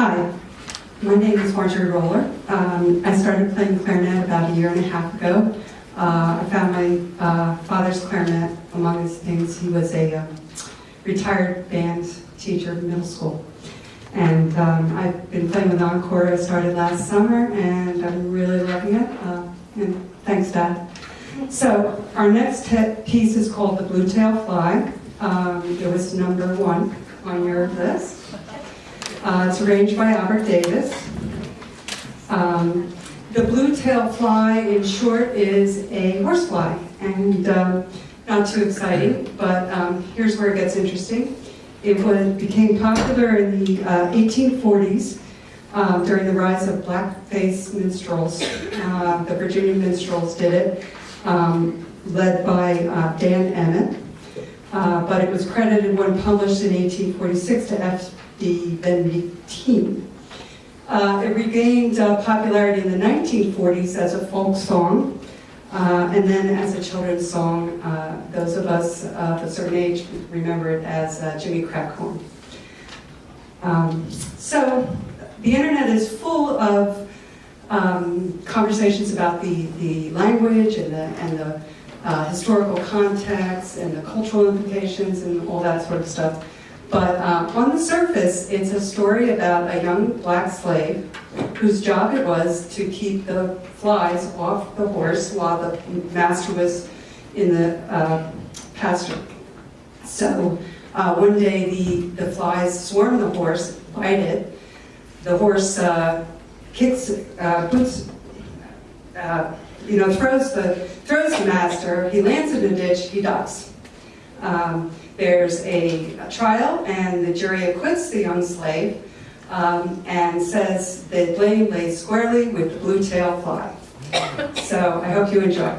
Hi, my name is Marjorie Roller. I started playing clarinet about a year and a half ago. I found my father's clarinet among his things. He was a retired band teacher in middle school. And I've been playing with Encore. I started last summer, and I'm really loving it. And thanks, Dad. So our next piece is called The Blue Tail Fly. It was number 1 on your list. It's arranged by Albert Davis. The blue tail fly, in short, is a horsefly, and not too exciting, but here's where it gets interesting. It became popular in the 1840s during the rise of blackface minstrels. The Virginia minstrels did it, led by Dan Emmett, but it was credited when published in 1846 to F.D. Benedictine. It regained popularity in the 1940s as a folk song, and then as a children's song. Those of us of a certain age remember it as Jimmy Crackhorn. So the internet is full of conversations about the language and the historical context and the cultural implications and all that sort of stuff. But on the surface, it's a story about a young black slave whose job it was to keep the flies off the horse while the master was in the pasture. So one day the flies swarm the horse, bite it. The horse throws the master. He lands in a ditch. He dies. There's a trial, and the jury acquits the young slave and says the blame lays squarely with the blue tail fly. So I hope you enjoy.